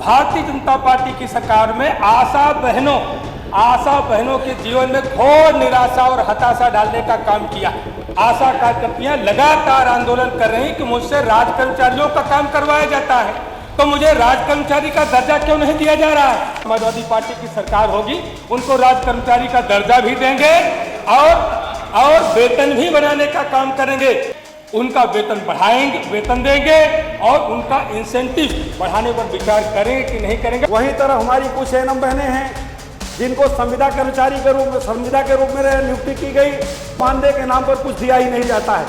Bharatiya Janata party की सरकार में आशा बहनों के जीवन में घोर निराशा और हताशा डालने का काम किया। आशा कार्यकर्तियां लगातार आंदोलन कर रही हैं कि मुझसे राज कर्मचारियों का काम करवाया जाता है, तो मुझे राज कर्मचारी का दर्जा क्यों नहीं दिया जा रहा है। समाजवादी पार्टी की सरकार होगी, उनको राज कर्मचारी का दर्जा भी देंगे और वेतन भी बनाने का काम करेंगे। उनका वेतन बढ़ाएंगे, वेतन देंगे और उनका इंसेंटिव बढ़ाने पर विचार करेंगे कि नहीं करेंगे। वहीं तरह हमारी कुछ एनएम बहनें हैं जिनको संविदा कर्मचारी के रूप में संविदा के रूप में नियुक्ति की गई, मानदेय के नाम पर कुछ दिया ही नहीं जाता है।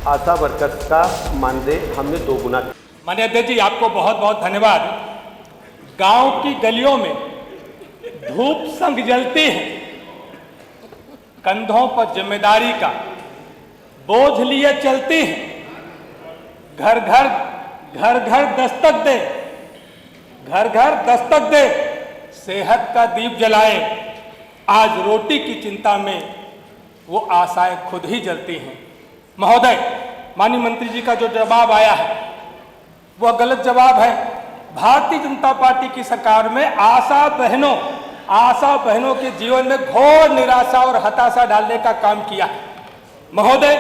आशा वर्कर्स का मानदेय हमने 2 गुना। माननीय अध्यक्ष जी, आपको बहुत बहुत धन्यवाद। गांव की गलियों में धूप संग जलती है, कंधों पर जिम्मेदारी का बोझ लिए चलती है, घर घर दस्तक दे, सेहत का दीप जलाए। आज रोटी की चिंता में वो आशाएं खुद ही जलती हैं। महोदय, माननीय मंत्री जी का जो जवाब आया है वह गलत जवाब है। भारतीय जनता पार्टी की सरकार में आशा बहनों के जीवन में घोर निराशा और हताशा डालने का काम किया। महोदय,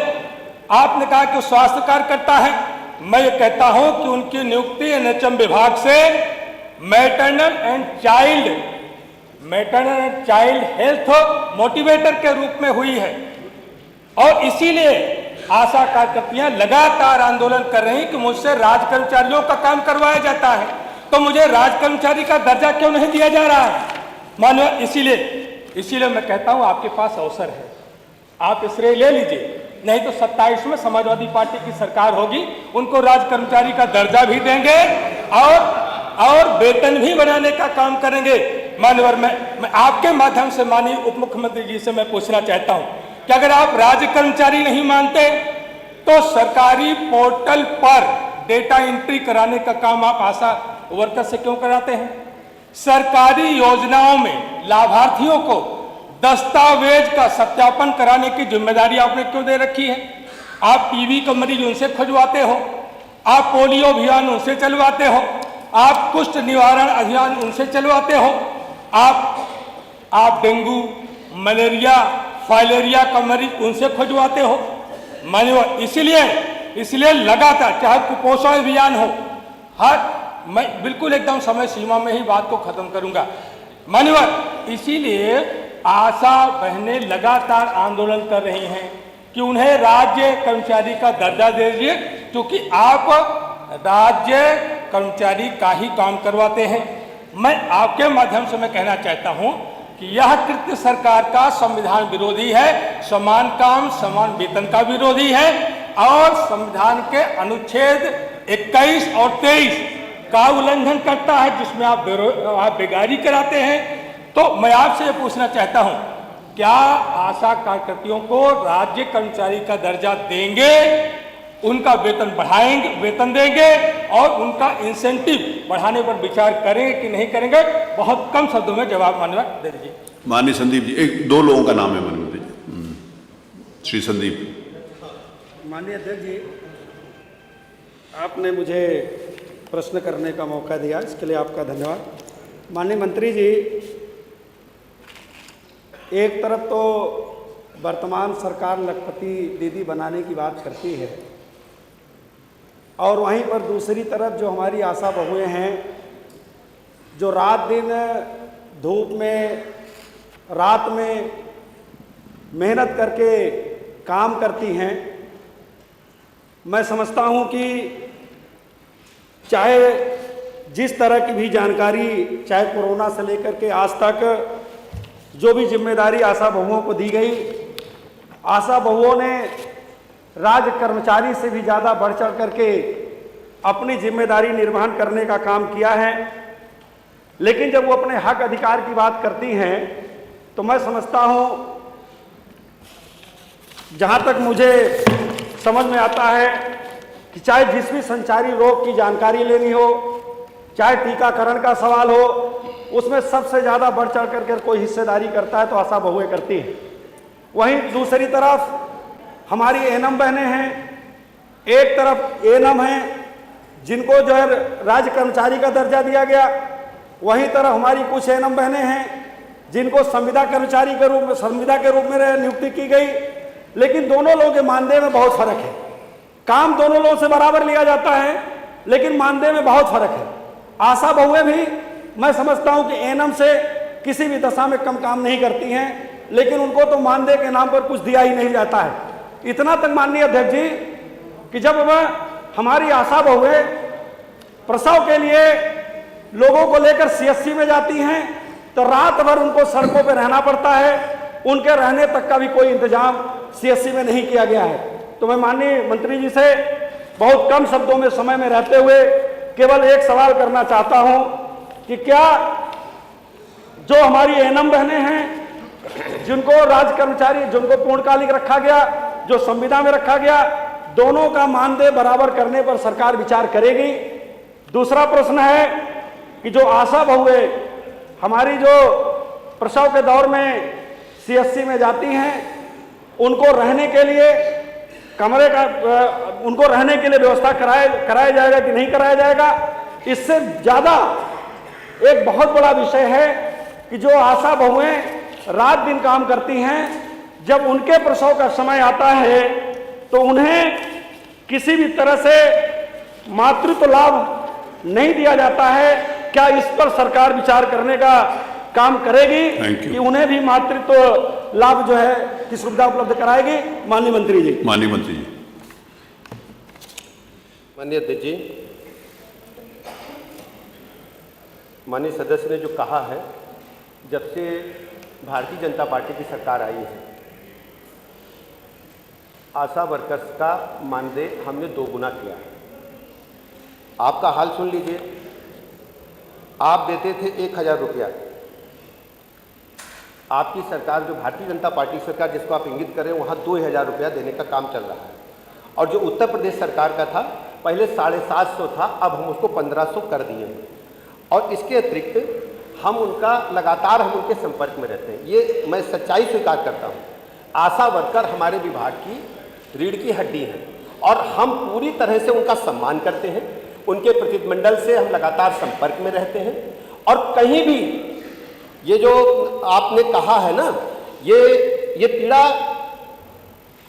आपने कहा कि स्वास्थ्य कार्यकर्ता है, मैं ये कहता हूं कि उनकी नियुक्ति एनएचएम विभाग से maternal and child health motivator के रूप में हुई है और इसीलिए आशा कार्यकर्तियां लगातार आंदोलन कर रही कि मुझसे राज कर्मचारियों का काम करवाया जाता है, तो मुझे राज कर्मचारी का दर्जा क्यों नहीं दिया जा रहा है। मानो इसीलिए मैं कहता हूं आपके पास अवसर है, आप श्रेय ले लीजिए। नहीं तो 27 में समाजवादी पार्टी की सरकार होगी, उनको राज कर्मचारी का दर्जा भी देंगे और वेतन भी बनाने का काम करेंगे। माननीय, मैं आपके माध्यम से माननीय उप मुख्यमंत्री जी से मैं पूछना चाहता हूं कि अगर आप राज्य कर्मचारी नहीं मानते तो सरकारी पोर्टल पर डेटा एंट्री कराने का काम आप आशा वर्कर से क्यों कराते हैं। सरकारी योजनाओं में लाभार्थियों को दस्तावेज का सत्यापन कराने की जिम्मेदारी आपने क्यों दे रखी है। आप टीबी का मरीज उनसे खुजवाते हो, आप पोलियो अभियान उनसे चलवाते हो, आप कुष्ठ निवारण अभियान उनसे चलवाते हो, आप डेंगू, मलेरिया, फाइलेरिया का मरीज उनसे खुजवाते हो। माननीय, इसलिए लगातार चाहे कुपोषण अभियान हो, मैं बिल्कुल एकदम समय सीमा में ही बात को खत्म करूंगा। माननीय, इसीलिए आशा बहनें लगातार आंदोलन कर रही हैं कि उन्हें राज्य कर्मचारी का दर्जा दे दीजिए, क्योंकि आप राज्य कर्मचारी का ही काम करवाते हैं। मैं आपके माध्यम से मैं कहना चाहता हूं कि यह कृत्य सरकार का संविधान विरोधी है, समान काम समान वेतन का विरोधी है और संविधान के अनुच्छेद 21 और 23 का उल्लंघन करता है, जिसमें आप बेगारी कराते हैं। तो मैं आपसे ये पूछना चाहता हूं, क्या आशा कार्यकर्तियों को राज्य कर्मचारी का दर्जा देंगे, उनका वेतन बढ़ाएंगे, वेतन देंगे और उनका इंसेंटिव बढ़ाने पर विचार करेंगे कि नहीं करेंगे। बहुत कम शब्दों में जवाब माननीय दे दीजिए। माननीय संदीप जी, 2 लोगों का नाम है माननीय जी। श्री संदीप। माननीय अध्यक्ष जी, आपने मुझे प्रश्न करने का मौका दिया, इसके लिए आपका धन्यवाद। माननीय मंत्री जी, एक तरफ तो वर्तमान सरकार लखपति दीदी बनाने की बात करती है और वहीं पर दूसरी तरफ जो हमारी आशा बहुएं हैं, जो रात दिन धूप में रात में मेहनत करके काम करती हैं, मैं समझता हूं कि चाहे जिस तरह की भी जानकारी, चाहे कोरोना से लेकर के आज तक जो भी जिम्मेदारी आशा बहुओं को दी गई, आशा बहुओं ने राज्य कर्मचारी से भी ज़्यादा बढ़ चढ़ करके अपनी जिम्मेदारी निर्वहन करने का काम किया है। लेकिन जब वो अपने हक अधिकार की बात करती हैं तो मैं समझता हूँ, जहाँ तक मुझे समझ में आता है कि चाहे जिस भी संचारी रोग की जानकारी लेनी हो, चाहे टीकाकरण का सवाल हो, उसमें सबसे ज़्यादा बढ़ चढ़ करके कोई हिस्सेदारी करता है तो आशा बहुएं करती हैं। वहीं दूसरी तरफ हमारी एनएम बहनें हैं, एक तरफ एनएम हैं जिनको जो है राज्य कर्मचारी का दर्जा दिया गया। वहीं तरह हमारी कुछ एनएम बहनें हैं जिनको संविदा कर्मचारी के रूप में, संविदा के रूप में नियुक्ति की गई। लेकिन दोनों लोगों के मानदेय में बहुत फर्क है। काम दोनों लोगों से बराबर लिया जाता है, लेकिन मानदेय में बहुत फर्क है। आशा बहुएं भी मैं समझता हूं कि एनएम से किसी भी दशा में कम काम नहीं करती हैं, लेकिन उनको तो मानदेय के नाम पर कुछ दिया ही नहीं जाता है। इतना तक माननीय अध्यक्ष जी कि जब हमारी आशा बहुएं प्रसव के लिए लोगों को लेकर सीएससी में जाती हैं तो रात भर उनको सड़कों पर रहना पड़ता है। उनके रहने तक का भी कोई इंतजाम सीएससी में नहीं किया गया है। तो मैं माननीय मंत्री जी से बहुत कम शब्दों में समय में रहते हुए केवल एक सवाल करना चाहता हूं कि क्या जो हमारी एनएम बहनें हैं जिनको राज्य कर्मचारी, जिनको पूर्णकालिक रखा गया, जो संविदा में रखा गया, दोनों का मानदेय बराबर करने पर सरकार विचार करेगी। दूसरा प्रश्न है कि जो आशा बहुएं हमारी जो प्रसव के दौर में सीएससी में जाती हैं, उनको रहने के लिए कमरे का, उनको रहने के लिए व्यवस्था कराया जाएगा कि नहीं कराया जाएगा। इससे ज्यादा एक बहुत बड़ा विषय है कि जो आशा बहुएं रात दिन काम करती हैं, जब उनके प्रसव का समय आता है तो उन्हें किसी भी तरह से मातृत्व लाभ नहीं दिया जाता है। क्या इस पर सरकार विचार करने का काम करेगी कि उन्हें भी मातृत्व लाभ जो है की सुविधा उपलब्ध कराएगी? माननीय मंत्री जी। माननीय मंत्री जी। माननीय अध्यक्ष जी, माननीय सदस्य ने जो कहा है, जब से भारतीय जनता पार्टी की सरकार आई है, आशा वर्कर्स का मानदेय हमने 2 गुना किया है। आपका हाल सुन लीजिए, आप देते थे 1000 रुपया, आपकी सरकार, जो भारतीय जनता पार्टी सरकार जिसको आप इंगित कर रहे हैं, वहाँ 2000 रुपया देने का काम चल रहा है। और जो उत्तर प्रदेश सरकार का था, पहले 750 था, अब हम उसको 1500 कर दिए हैं। और इसके अतिरिक्त हम उनका लगातार हम उनके संपर्क में रहते हैं। ये मैं सच्चाई स्वीकार करता हूँ। आशा वर्कर हमारे विभाग की रीढ़ की हड्डी है और हम पूरी तरह से उनका सम्मान करते हैं। उनके प्रतिनिधिमंडल से हम लगातार संपर्क में रहते हैं और कहीं भी ये जो आपने कहा है ना, ये पीड़ा,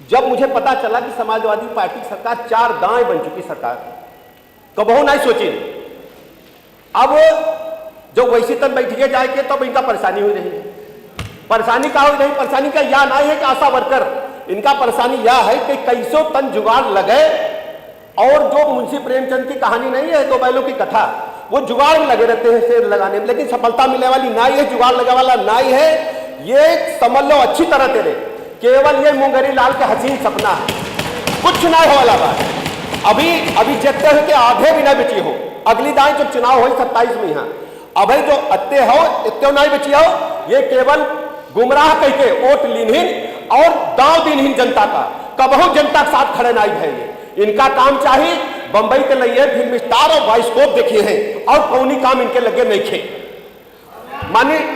जब मुझे पता चला कि समाजवादी पार्टी की सरकार 4 दाएं बन चुकी सरकार, कबहू नहीं सोची। अब जो वैसी तन बैठिए जाके तब इनका परेशानी हो रही है। परेशानी का हो रही, परेशानी का यह नहीं है कि आशा वर्कर, इनका परेशानी यह है कि कैसो तन जुगाड़ लगे। और जो मुंशी प्रेमचंद की कहानी नहीं है, 2 बैलों की कथा, वो जुगाड़ में लगे रहते हैं शेर लगाने में, लेकिन सफलता मिलने वाली नाई है, जुगाड़ लगा वाला नाई है। ये समझ लो अच्छी तरह तेरे, केवल ये मुंगरी लाल के हसीन सपना है, कुछ ना हो वाला बात। अभी जितने हो के आधे भी ना बची हो, अगली दाएं जब चुनाव हो 27 में यहाँ, अभी जो अत्ते हो इतने नहीं बची हो, ये केवल गुमराह कह के वोट लीनहीन और दाव दीनहीन जनता का, कबहू जनता के साथ खड़े नहीं भैया। इनका काम चाहिए बंबई के लिए फिल्म स्टार और बाइस्कोप देखिए हैं और कौनी काम इनके लगे नहीं थे।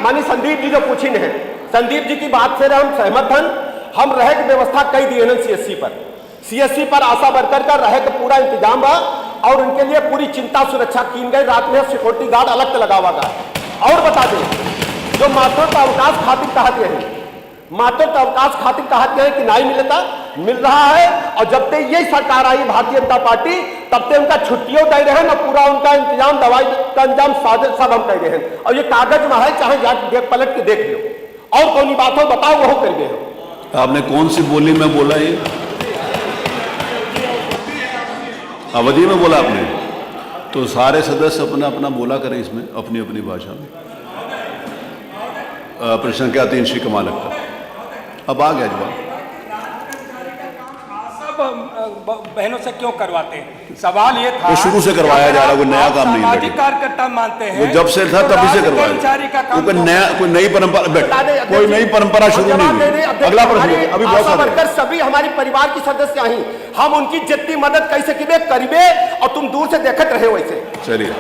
मानी संदीप जी जो पूछी हैं, संदीप जी की बात से हम सहमत हैं। हम रह की व्यवस्था कई दिए हैं सीएससी पर आशा वर्कर का रह का पूरा इंतजाम बा और उनके लिए पूरी चिंता सुरक्षा की गई। रात में सिक्योरिटी गार्ड अलग से लगा हुआ है। और बता दें, जो मातृत्व अवकाश खातिर कहते हैं, मातृत्व अवकाश खातिर कहते हैं कि नहीं मिल रहा है। और जब तक यही सरकार आई भारतीय जनता पार्टी, तब तक उनका छुट्टियों दे रहे हैं ना, पूरा उनका इंतजाम, दवाई का इंतजाम सब हम कर रहे हैं। और ये कागज में है, चाहे जाके पलट के देख लो। और कौन बात हो बताओ, वो कर गए हो। आपने कौन सी बोली में बोला? ये अवधि में बोला आपने? तो सारे सदस्य अपना अपना बोला करें इसमें अपनी अपनी भाषा में। प्रश्न क्या 3 श्री कमाल लगता। अब आ गया जवाब। बहनों से क्यों करवाते हैं? सवाल ये था, वो शुरू से करवाया जा रहा है, वो नया काम नहीं है। सामाजिक कार्यकर्ता मानते हैं, वो जब से था तभी से करवाया। कोई नई परंपरा, कोई नई परंपरा शुरू नहीं हुई। अगला प्रश्न, अभी बहुत सारे सभी हमारे परिवार की सदस्य ही, हम उनकी जितनी मदद कैसे करिए और तुम दूर से देखते रहे वैसे। चलिए।